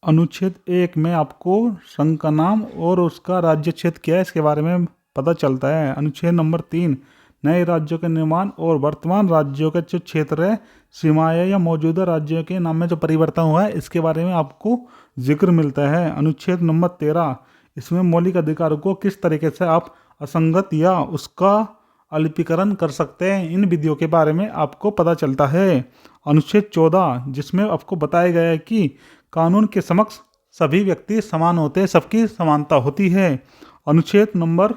अनुच्छेद 1 में आपको संघ का नाम और उसका राज्य क्षेत्र क्या है इसके बारे में पता चलता है। अनुच्छेद नंबर 3 नए राज्यों के निर्माण और वर्तमान राज्यों के जो क्षेत्र है, सीमाएं या मौजूदा राज्यों के नाम में जो परिवर्तन हुआ है इसके बारे में आपको जिक्र मिलता है। अनुच्छेद नंबर 13 इसमें मौलिक अधिकारों को किस तरीके से आप असंगत या उसका अलिपीकरण कर सकते हैं, इन विधियों के बारे में आपको पता चलता है। अनुच्छेद 14 जिसमें आपको बताया गया है कि कानून के समक्ष सभी व्यक्ति समान होते हैं, सबकी समानता होती है। अनुच्छेद नंबर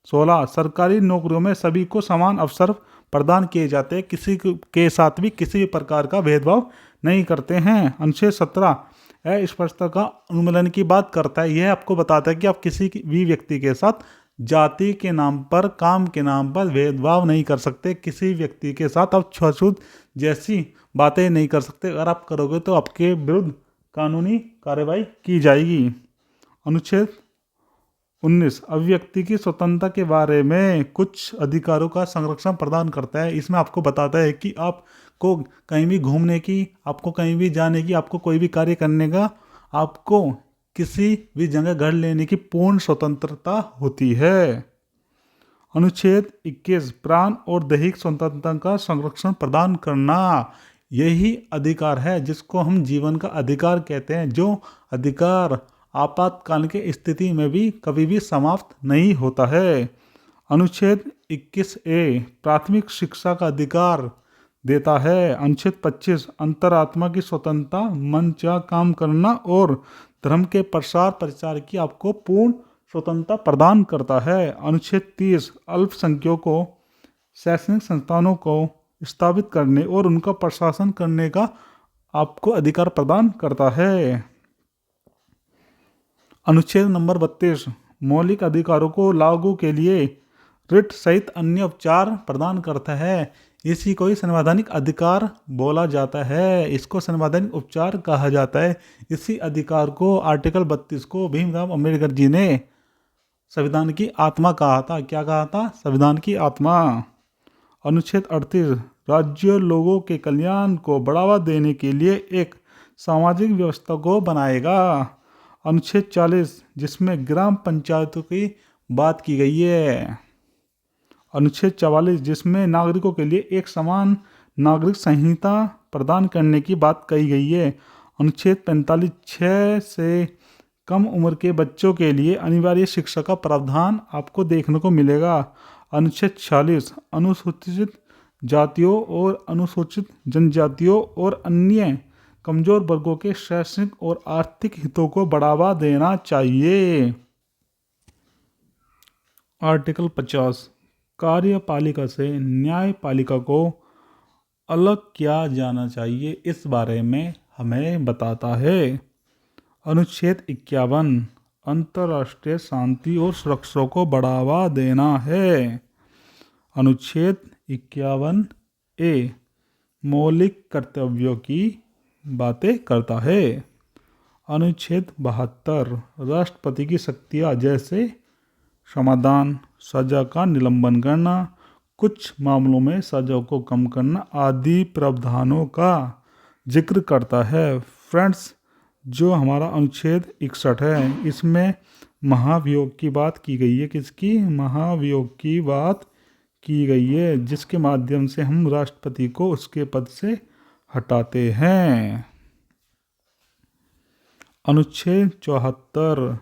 16 सरकारी नौकरियों में सभी को समान अवसर प्रदान किए जाते हैं, किसी के साथ भी किसी भी प्रकार का भेदभाव नहीं करते हैं। अनुच्छेद 17 अस्पृश्यता का उन्मूलन की बात करता है। यह आपको बताता है कि आप किसी भी व्यक्ति के साथ जाति के नाम पर, काम के नाम पर भेदभाव नहीं कर सकते। किसी व्यक्ति के साथ आप छूत जैसी बातें नहीं कर सकते। अगर आप करोगे तो आपके विरुद्ध कानूनी कार्रवाई की जाएगी। अनुच्छेद 19 अभिव्यक्ति की स्वतंत्रता के बारे में कुछ अधिकारों का संरक्षण प्रदान करता है। इसमें आपको बताता है कि आपको कहीं भी घूमने की, आपको कहीं भी जाने की, आपको कोई भी कार्य करने का, आपको किसी भी जगह घर लेने की पूर्ण स्वतंत्रता होती है। अनुच्छेद 21 प्राण और दैहिक स्वतंत्रता का संरक्षण प्रदान करना, यही अधिकार है जिसको हम जीवन का अधिकार कहते हैं। जो अधिकार आपातकाल की स्थिति में भी कभी भी समाप्त नहीं होता है। अनुच्छेद 21A प्राथमिक शिक्षा का अधिकार देता है। अनुच्छेद 25 अंतरात्मा की स्वतंत्रता, मन चाह काम करना और धर्म के प्रसार प्रचार की आपको पूर्ण स्वतंत्रता प्रदान करता है। अनुच्छेद 30 अल्पसंख्यकों को शैक्षणिक संस्थानों को स्थापित करने और उनका प्रशासन करने का आपको अधिकार प्रदान करता है। अनुच्छेद नंबर 32 मौलिक अधिकारों को लागू के लिए रिट सहित अन्य उपचार प्रदान करता है। इसी को ही संवैधानिक अधिकार बोला जाता है, इसको संवैधानिक उपचार कहा जाता है। इसी अधिकार को आर्टिकल 32 को भीमराव अंबेडकर जी ने संविधान की आत्मा कहा था। क्या कहा था? संविधान की आत्मा। अनुच्छेद 38 राज्य लोगों के कल्याण को बढ़ावा देने के लिए एक सामाजिक व्यवस्था को बनाएगा। अनुच्छेद 40 जिसमें ग्राम पंचायतों की बात की गई है। अनुच्छेद 44 जिसमें नागरिकों के लिए एक समान नागरिक संहिता प्रदान करने की बात कही गई है। अनुच्छेद 45 6 से कम उम्र के बच्चों के लिए अनिवार्य शिक्षा का प्रावधान आपको देखने को मिलेगा। अनुच्छेद 46 अनुसूचित जातियों और अनुसूचित जनजातियों और अन्य कमजोर वर्गों के शैक्षणिक और आर्थिक हितों को बढ़ावा देना चाहिए। आर्टिकल 50 कार्यपालिका से न्यायपालिका को अलग किया जाना चाहिए, इस बारे में हमें बताता है। अनुच्छेद 51 अंतर्राष्ट्रीय शांति और सुरक्षा को बढ़ावा देना है। अनुच्छेद 51A मौलिक कर्तव्यों की बातें करता है। अनुच्छेद 72 राष्ट्रपति की शक्तियाँ जैसे समाधान, सजा का निलंबन करना, कुछ मामलों में सजा को कम करना आदि प्रावधानों का जिक्र करता है। फ्रेंड्स, जो हमारा अनुच्छेद 61 है इसमें महाभियोग की बात की गई है। किसकी? महाभियोग की बात की गई है, जिसके माध्यम से हम राष्ट्रपति को उसके पद से हटाते हैं। अनुच्छेद 74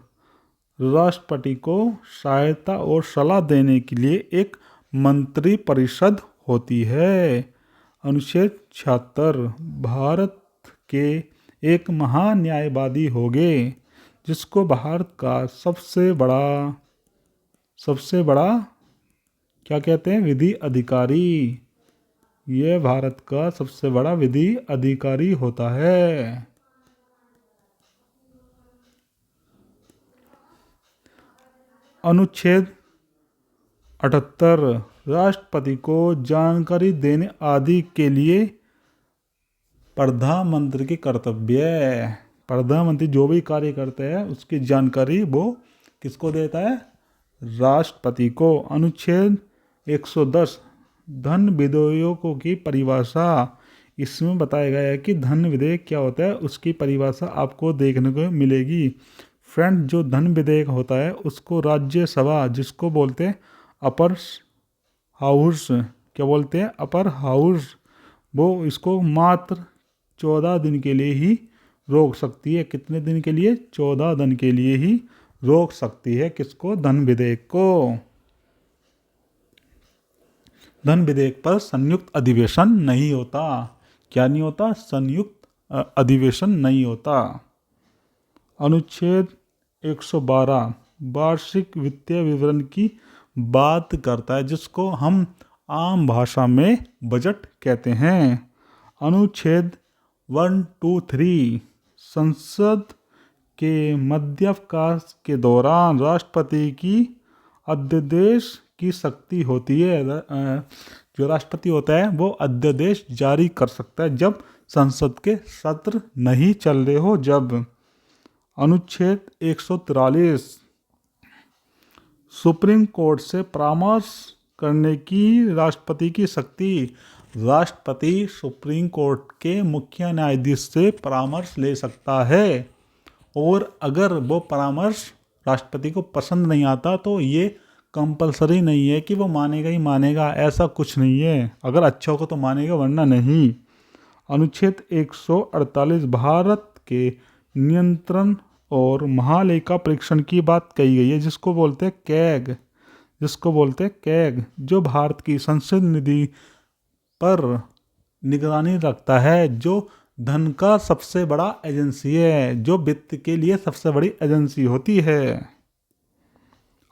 राष्ट्रपति को सहायता और सलाह देने के लिए एक मंत्री परिषद होती है। अनुच्छेद 76 भारत के एक महान्यायवादी होंगे, जिसको भारत का सबसे बड़ा क्या कहते हैं? विधि अधिकारी। यह भारत का सबसे बड़ा विधि अधिकारी होता है। अनुच्छेद 78 राष्ट्रपति को जानकारी देने आदि के लिए प्रधानमंत्री की कर्तव्य है। प्रधानमंत्री जो भी कार्य करते हैं उसकी जानकारी वो किसको देता है? राष्ट्रपति को। अनुच्छेद 110 धन विधेयकों की परिभाषा, इसमें बताया गया है कि धन विधेयक क्या होता है, उसकी परिभाषा आपको देखने को मिलेगी। फ्रेंड, जो धन विधेयक होता है उसको राज्यसभा, जिसको बोलते हैं अपर हाउस, क्या बोलते हैं, अपर हाउस, वो इसको मात्र 14 दिन के लिए ही रोक सकती है। कितने दिन के लिए? 14 दिन के लिए ही रोक सकती है। किसको? धन विधेयक को। धन विधेयक पर संयुक्त अधिवेशन नहीं होता। क्या नहीं होता? संयुक्त अधिवेशन नहीं होता। अनुच्छेद 112 वार्षिक वित्तीय विवरण की बात करता है, जिसको हम आम भाषा में बजट कहते हैं। अनुच्छेद 123 संसद के मध्यावकाश के दौरान राष्ट्रपति की अध्यादेश की शक्ति होती है। जो राष्ट्रपति होता है वो अध्यादेश जारी कर सकता है जब संसद के सत्र नहीं चल रहे हो, जब। अनुच्छेद 143 सुप्रीम कोर्ट से परामर्श करने की राष्ट्रपति की शक्ति। राष्ट्रपति सुप्रीम कोर्ट के मुख्य न्यायाधीश से परामर्श ले सकता है, और अगर वो परामर्श राष्ट्रपति को पसंद नहीं आता तो ये कंपलसरी नहीं है कि वो मानेगा ही मानेगा, ऐसा कुछ नहीं है। अगर अच्छा होगा तो मानेगा, वरना नहीं। अनुच्छेद 148 भारत के नियंत्रण और महालेखा परीक्षण की बात कही गई है, जिसको बोलते हैं कैग, जो भारत की संसद निधि पर निगरानी रखता है, जो धन का सबसे बड़ा एजेंसी है, जो वित्त के लिए सबसे बड़ी एजेंसी होती है।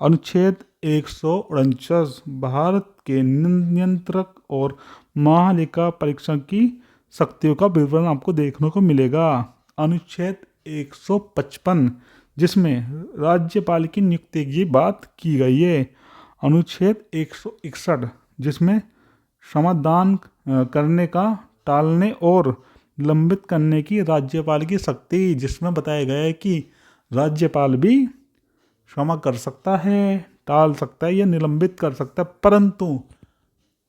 अनुच्छेद 149 भारत के नियंत्रक और महालेखा परीक्षण की शक्तियों का विवरण आपको देखने को मिलेगा। अनुच्छेद 155 जिसमें राज्यपाल की नियुक्ति की बात की गई है। अनुच्छेद 161 जिसमें समाधान करने का, टालने और निलंबित करने की राज्यपाल की शक्ति, जिसमें बताया गया है कि राज्यपाल भी क्षमा कर सकता है, टाल सकता है या निलंबित कर सकता है,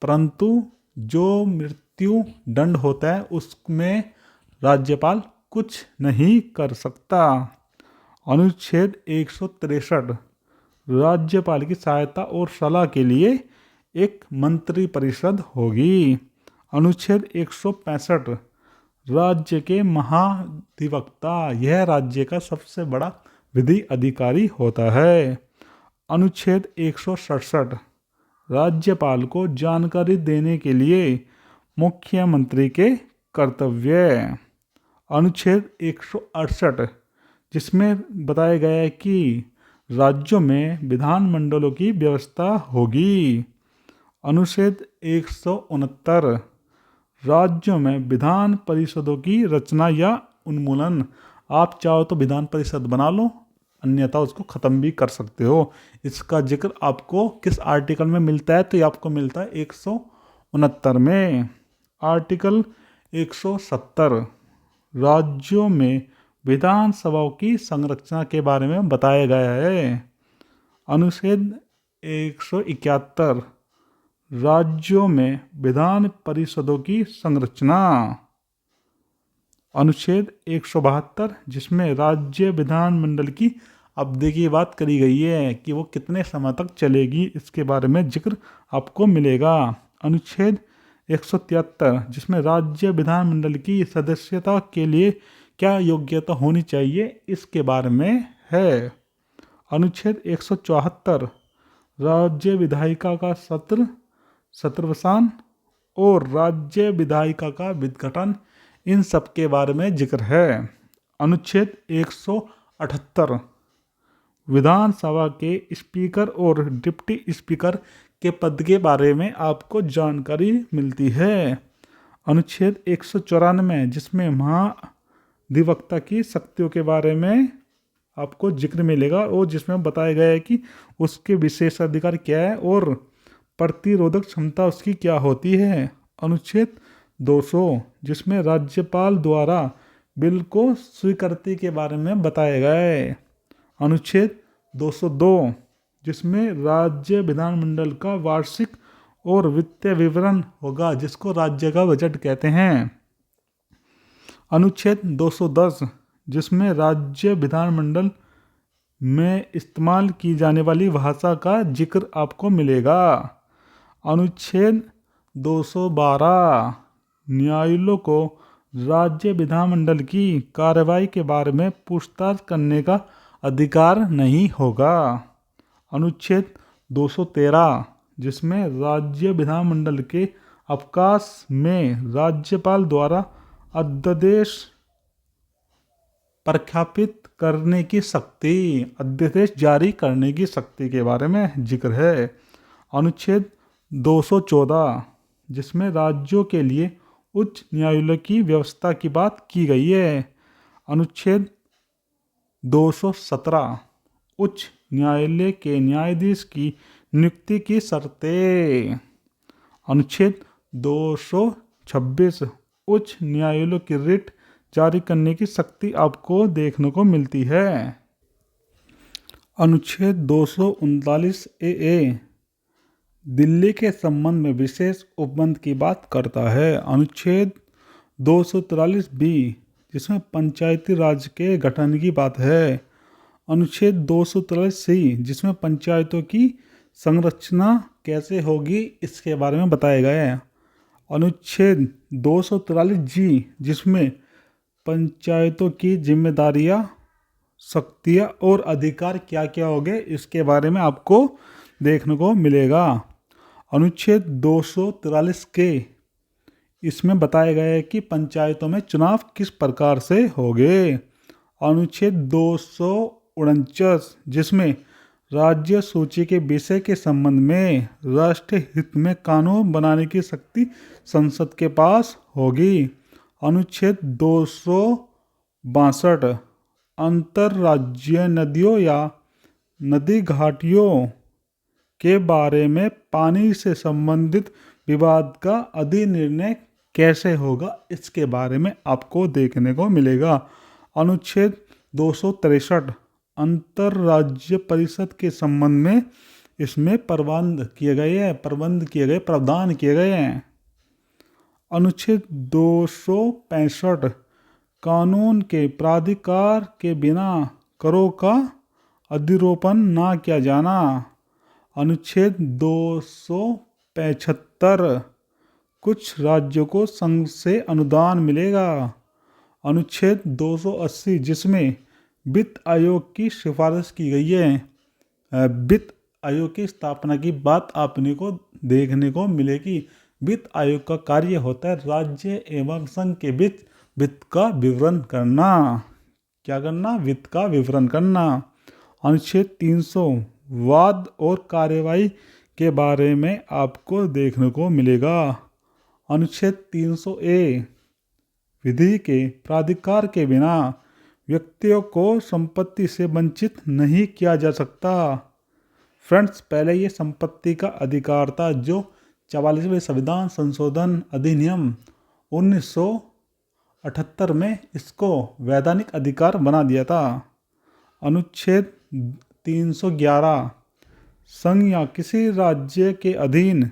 परंतु जो मृत्यु दंड होता है उसमें राज्यपाल कुछ नहीं कर सकता। अनुच्छेद 163 राज्यपाल की सहायता और सलाह के लिए एक मंत्री परिषद होगी। अनुच्छेद 165 राज्य के महाधिवक्ता, यह राज्य का सबसे बड़ा विधि अधिकारी होता है। अनुच्छेद 167 राज्यपाल को जानकारी देने के लिए मुख्यमंत्री के कर्तव्य। अनुच्छेद 168 जिसमें बताया गया है कि राज्यों में विधानमंडलों की व्यवस्था होगी। अनुच्छेद 169 राज्यों में विधान परिषदों की रचना या उन्मूलन। आप चाहो तो विधान परिषद बना लो, अन्यथा उसको ख़त्म भी कर सकते हो। इसका जिक्र आपको किस आर्टिकल में मिलता है? तो ये आपको मिलता है 169 में। आर्टिकल 170 राज्यों में विधानसभाओं की संरचना के बारे में बताया गया है। अनुच्छेद 171 राज्यों में विधान परिषदों की संरचना। अनुच्छेद 172 जिसमें राज्य विधानमंडल की अवधि की बात करी गई है कि वो कितने समय तक चलेगी, इसके बारे में जिक्र आपको मिलेगा। अनुच्छेद 173 जिसमें राज्य विधानमंडल की सदस्यता के लिए क्या योग्यता होनी चाहिए, इसके बारे में है। अनुच्छेद 174 राज्य विधायिका का सत्रवसान और राज्य विधायिका का विघटन, इन सब के बारे में जिक्र है। अनुच्छेद 178 विधानसभा के स्पीकर और डिप्टी स्पीकर के पद के बारे में आपको जानकारी मिलती है। अनुच्छेद 194 जिसमें महाधिवक्ता की शक्तियों के बारे में आपको जिक्र मिलेगा, और जिसमें बताया गया है कि उसके विशेषाधिकार क्या है और प्रतिरोधक क्षमता उसकी क्या होती है। अनुच्छेद 200 जिसमें राज्यपाल द्वारा बिल को स्वीकृति के बारे में बताया गया है। अनुच्छेद 202 जिसमें राज्य विधानमंडल का वार्षिक और वित्तीय विवरण होगा, जिसको राज्य का बजट कहते हैं। अनुच्छेद 210 जिसमें राज्य विधानमंडल में इस्तेमाल की जाने वाली भाषा का जिक्र आपको मिलेगा। अनुच्छेद 212 न्यायालयों को राज्य विधानमंडल की कार्रवाई के बारे में पूछताछ करने का अधिकार नहीं होगा। अनुच्छेद 213 जिसमें राज्य विधानमंडल के अवकाश में राज्यपाल द्वारा अध्यादेश प्रख्यापित करने की शक्ति, अध्यादेश जारी करने की शक्ति के बारे में जिक्र है। अनुच्छेद 214 जिसमें राज्यों के लिए उच्च न्यायालय की व्यवस्था की बात की गई है। अनुच्छेद 217 उच्च न्यायालय के न्यायाधीश की नियुक्ति की शर्तें। अनुच्छेद 226 उच्च न्यायालय की रिट जारी करने की शक्ति आपको देखने को मिलती है। अनुच्छेद 239 ए दिल्ली के संबंध में विशेष उपबंध की बात करता है। अनुच्छेद 243 बी जिसमें पंचायती राज के गठन की बात है। अनुच्छेद 243 सी जिसमें पंचायतों की संरचना कैसे होगी इसके बारे में बताया गया है। अनुच्छेद 243 जी जिसमें पंचायतों की जिम्मेदारियां, शक्तियां और अधिकार क्या क्या होंगे इसके बारे में आपको देखने को मिलेगा। अनुच्छेद 243 के इसमें बताया गया है कि पंचायतों में चुनाव किस प्रकार से होंगे। अनुच्छेद 249 जिसमें राज्य सूची के विषय के संबंध में राष्ट्रीय हित में कानून बनाने की शक्ति संसद के पास होगी। अनुच्छेद 262 अंतर्राज्यीय नदियों या नदी घाटियों के बारे में पानी से संबंधित विवाद का अधिनिर्णय कैसे होगा इसके बारे में आपको देखने को मिलेगा। अनुच्छेद 263 अंतर्राज्य परिषद के संबंध में इसमें प्रावधान किए गए हैं। अनुच्छेद 265 कानून के प्राधिकार के बिना करों का अधिरोपण ना किया जाना। अनुच्छेद 275 कुछ राज्यों को संघ से अनुदान मिलेगा। अनुच्छेद 280 जिसमें वित्त आयोग की सिफारिश की गई है। वित्त आयोग की स्थापना की बात आपने को देखने को मिलेगी। वित्त आयोग का कार्य होता है राज्य एवं संघ के बीच वित्त का विवरण करना। क्या करना? वित्त का विवरण करना। अनुच्छेद 300 वाद और कार्यवाही के बारे में आपको देखने को मिलेगा। अनुच्छेद 300 ए विधि के प्राधिकार के बिना व्यक्तियों को संपत्ति से वंचित नहीं किया जा सकता। फ्रेंड्स, पहले ये संपत्ति का अधिकार था जो 44वें संविधान संशोधन अधिनियम 1978 में इसको वैधानिक अधिकार बना दिया था। अनुच्छेद 311 संघ या किसी राज्य के अधीन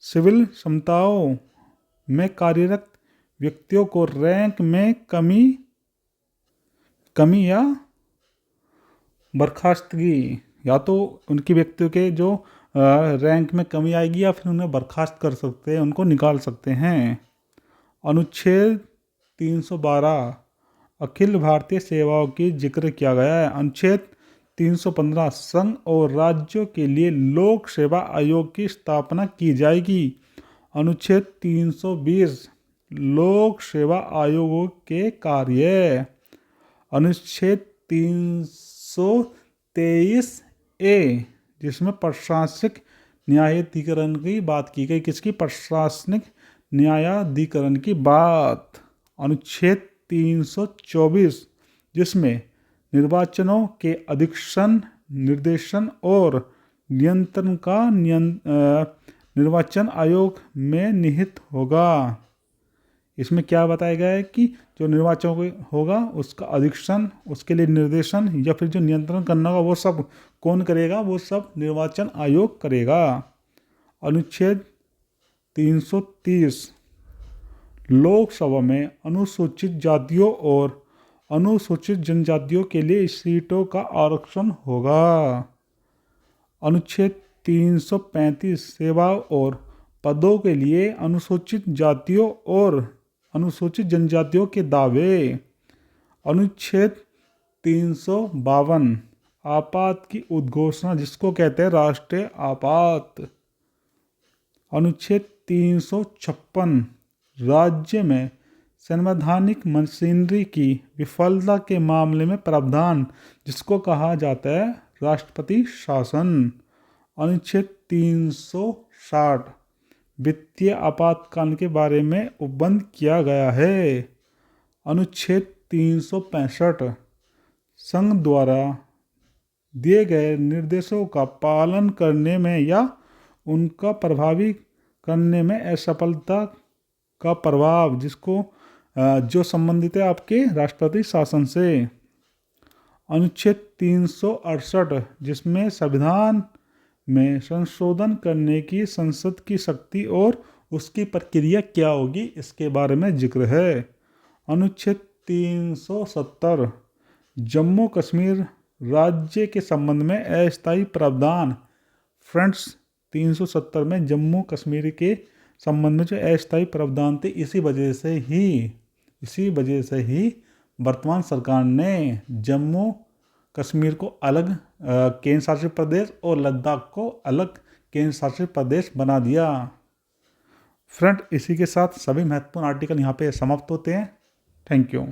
सिविल समताओं में कार्यरत व्यक्तियों को रैंक में कमी या बर्खास्तगी, या तो उनकी व्यक्तियों के जो रैंक में कमी आएगी या फिर उन्हें बर्खास्त कर सकते हैं, उनको निकाल सकते हैं। अनुच्छेद 312 अखिल भारतीय सेवाओं की जिक्र किया गया है। अनुच्छेद 315 संघ और राज्यों के लिए लोक सेवा आयोग की स्थापना की जाएगी। अनुच्छेद 320 लोक सेवा आयोगों के कार्य। अनुच्छेद 323 ए जिसमें प्रशासनिक न्यायाधिकरण की बात की गई। किसकी? प्रशासनिक न्यायाधिकरण की बात। अनुच्छेद 324 जिसमें निर्वाचनों के अधीक्षण, निर्देशन और नियंत्रण का निर्वाचन आयोग में निहित होगा। इसमें क्या बताया गया है कि जो निर्वाचन होगा उसका अधीक्षण, उसके लिए निर्देशन या फिर जो नियंत्रण करना होगा वो सब कौन करेगा? वो सब निर्वाचन आयोग करेगा। अनुच्छेद 330 लोकसभा में अनुसूचित जातियों और अनुसूचित जनजातियों के लिए सीटों का आरक्षण होगा। अनुच्छेद 335 सेवाओं और पदों के लिए अनुसूचित जातियों और अनुसूचित जनजातियों के दावे। अनुच्छेद 352 आपात की उद्घोषणा, जिसको कहते हैं राष्ट्रीय आपात। अनुच्छेद 356 राज्य में संवैधानिक मशीनरी की विफलता के मामले में प्रावधान, जिसको कहा जाता है राष्ट्रपति शासन। अनुच्छेद 360 वित्तीय आपातकाल के बारे में उपबंध किया गया है। अनुच्छेद 365 संघ द्वारा दिए गए निर्देशों का पालन करने में या उनका प्रभावी करने में असफलता का प्रभाव, जिसको जो संबंधित है आपके राष्ट्रपति शासन से। अनुच्छेद 368 जिसमें संविधान में संशोधन करने की संसद की शक्ति और उसकी प्रक्रिया क्या होगी, इसके बारे में जिक्र है। अनुच्छेद 370 जम्मू कश्मीर राज्य के संबंध में अस्थायी प्रावधान। फ्रेंड्स, 370 में जम्मू कश्मीर के संबंध में जो अस्थायी प्रावधान थे, इसी वजह से ही वर्तमान सरकार ने जम्मू कश्मीर को अलग केंद्र शासित प्रदेश और लद्दाख को अलग केंद्र शासित प्रदेश बना दिया। फ्रेंड, इसी के साथ सभी महत्वपूर्ण आर्टिकल यहाँ पे समाप्त होते हैं। Thank you.